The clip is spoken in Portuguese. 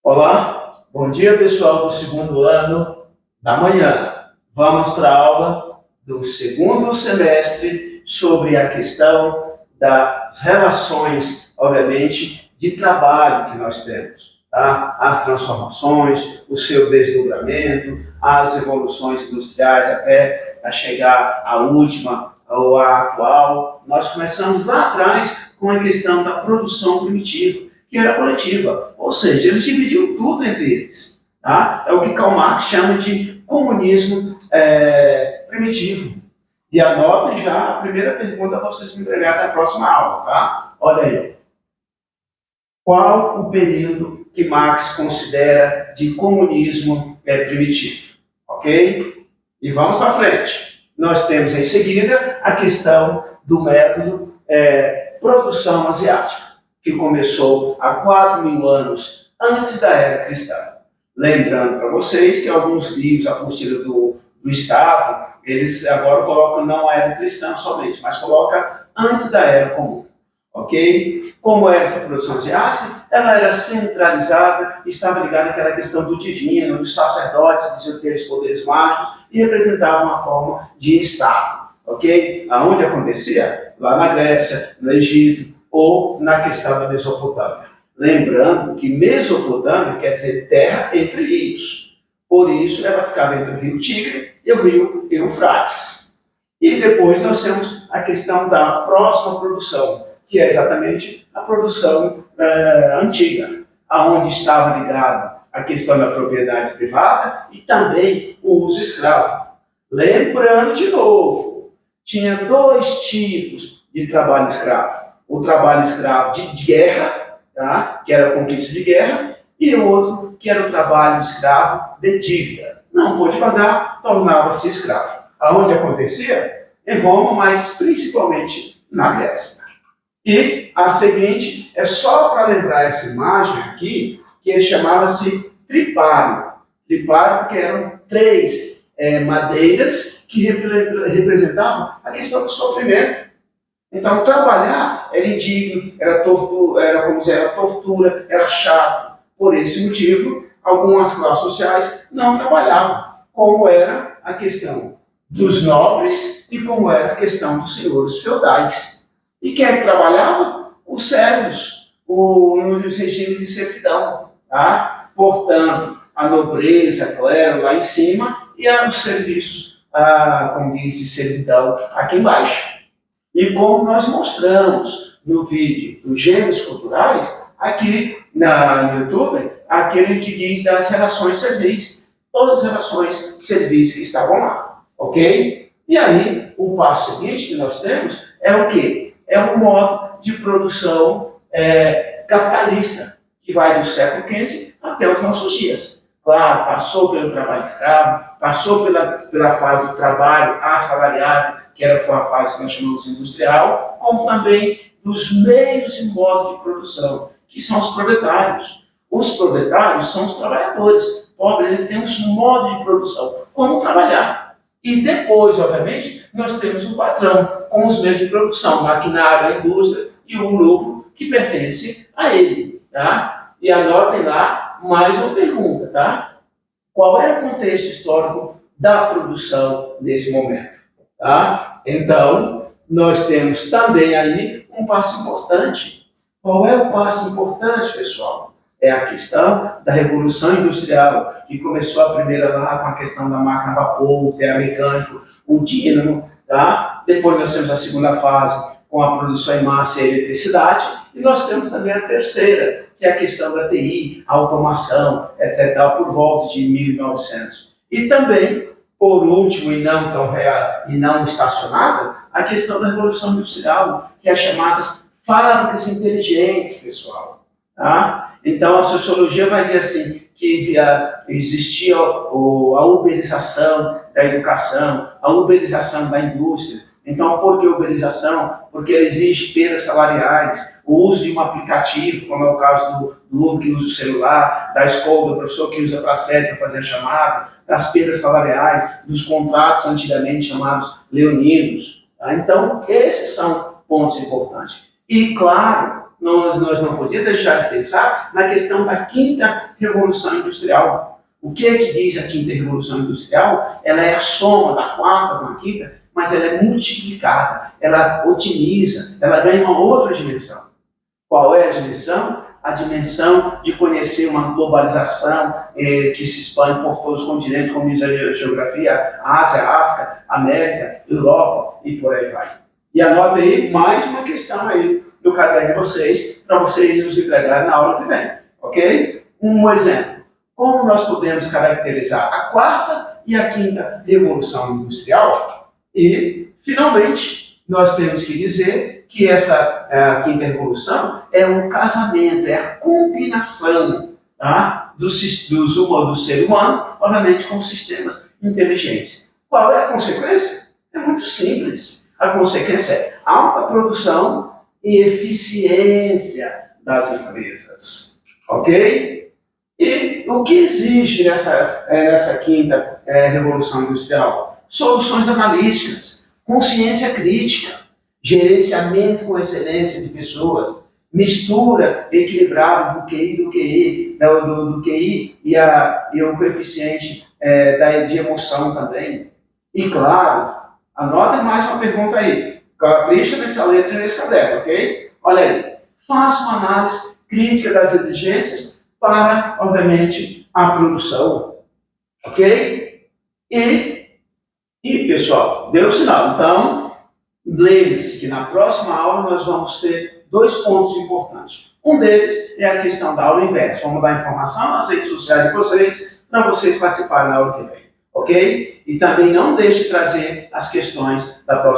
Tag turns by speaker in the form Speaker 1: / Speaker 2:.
Speaker 1: Olá, bom dia pessoal do segundo ano da manhã. Vamos para a aula do segundo semestre sobre a questão das relações, obviamente, de trabalho que nós temos. Tá? As transformações, o seu desdobramento, as evoluções industriais até a chegar à última ou à atual. Nós começamos lá atrás com a questão da produção primitiva, que era coletiva, ou seja, eles dividiam tudo entre eles. Tá? É o que Karl Marx chama de comunismo primitivo. E anotem já a primeira pergunta para vocês me entregarem na próxima aula. Tá? Olha aí. Qual o período que Marx considera de comunismo primitivo? Ok? E vamos para frente. Nós temos em seguida a questão do método produção asiática, que começou há 4.000 anos antes da era cristã. Lembrando para vocês que alguns livros, a apostila do Estado, eles agora colocam não a era cristã somente, mas coloca antes da era comum. Ok? Como era essa produção asiática? Ela era centralizada, estava ligada àquela questão do divino, dos sacerdotes, diziam ter os poderes mágicos e representava uma forma de Estado. Ok? Aonde acontecia? Lá na Grécia, no Egito, ou na questão da Mesopotâmia. Lembrando que Mesopotâmia quer dizer terra entre rios. Por isso, ela ficava entre o rio Tigre e o rio Eufrates. E depois nós temos a questão da próxima produção, que é exatamente a produção antiga, aonde estava ligado a questão da propriedade privada e também o uso escravo. Lembrando de novo, tinha dois tipos de trabalho escravo. O trabalho escravo de guerra, tá? Que era a conquista de guerra, e o outro que era o trabalho escravo de dívida. Não pôde pagar, tornava-se escravo. Aonde acontecia? Em Roma, mas principalmente na Grécia. E a seguinte, é só para lembrar essa imagem aqui, que ele chamava-se tripário. Tripário porque eram três madeiras que representavam a questão do sofrimento. Então, trabalhar era indigno, era tortura, era chato. Por esse motivo, algumas classes sociais não trabalhavam, como era a questão dos nobres e como era a questão dos senhores feudais. E quem é que trabalhava? Os servos, nos regimes de servidão. Tá? Portanto, a nobreza, clero lá em cima e os serviços, como diz, de servidão aqui embaixo. E como nós mostramos no vídeo dos gêneros culturais, aqui no YouTube, aquele que diz das relações servis, todas as relações servis que estavam lá, ok? E aí, o passo seguinte que nós temos é o quê? É um modo de produção capitalista, que vai do século XV até os nossos dias. Claro, passou pelo trabalho escravo, passou pela fase do trabalho assalariado, que foi a fase que nós chamamos de industrial, como também dos meios e modos de produção, que são os proletários. Os proletários são os trabalhadores. Pobres, eles têm um modo de produção, como trabalhar. E depois, obviamente, nós temos um patrão, com os meios de produção, maquinário, a indústria e o lucro que pertence a ele. Tá? E anotem lá mais uma pergunta. Tá? Qual era o contexto histórico da produção nesse momento? Tá? Então, nós temos também aí um passo importante. Qual é o passo importante, pessoal? É a questão da Revolução Industrial, que começou a primeira lá com a questão da máquina a vapor, o terra mecânico, o dínamo. Tá? Depois nós temos a segunda fase com a produção em massa e a eletricidade. E nós temos também a terceira, que é a questão da TI, a automação, etc., por volta de 1900. E também, por último, e não tão real, e não estacionada, a questão da Revolução Industrial, que é as chamadas fábricas inteligentes, pessoal. Tá? Então, a sociologia vai dizer assim, que existia a uberização da educação, a uberização da indústria. Então, por que uberização? Porque ela exige perdas salariais, o uso de um aplicativo, como é o caso do aluno que usa o celular, da escola, do professor que usa para a sede para fazer a chamada, das perdas salariais, dos contratos antigamente chamados leoninos. Tá? Então, esses são pontos importantes. E, claro, nós não podíamos deixar de pensar na questão da quinta revolução industrial. O que é que diz a quinta revolução industrial? Ela é a soma da quarta com a quinta, mas ela é multiplicada, ela otimiza, ela ganha uma outra dimensão. Qual é a dimensão? A dimensão de conhecer uma globalização que se expande por todos os continentes, como diz a geografia, Ásia, África, América, Europa e por aí vai. E anota aí mais uma questão aí do caderno de vocês, para vocês nos entregarem na aula que vem, ok? Um exemplo. Como nós podemos caracterizar a quarta e a quinta revolução industrial? E, finalmente, nós temos que dizer que essa quinta revolução é um casamento, é a combinação, tá, do ser humano, obviamente, com sistemas inteligentes. Qual é a consequência? É muito simples. A consequência é alta produção e eficiência das empresas. Ok? E o que exige nessa quinta revolução industrial? Soluções analíticas, consciência crítica, gerenciamento com excelência de pessoas, mistura equilibrada do QI e o coeficiente de emoção também. E claro, anota mais uma pergunta aí. Capricha nessa letra e nesse caderno, ok? Olha aí. Faça uma análise crítica das exigências para, obviamente, a produção. Ok? E pessoal, deu o sinal. Então, lembre-se que na próxima aula nós vamos ter 2 pontos importantes. Um deles é a questão da aula inversa. Vamos dar informação nas redes sociais de vocês para vocês participarem na aula que vem. Ok? E também não deixe de trazer as questões da próxima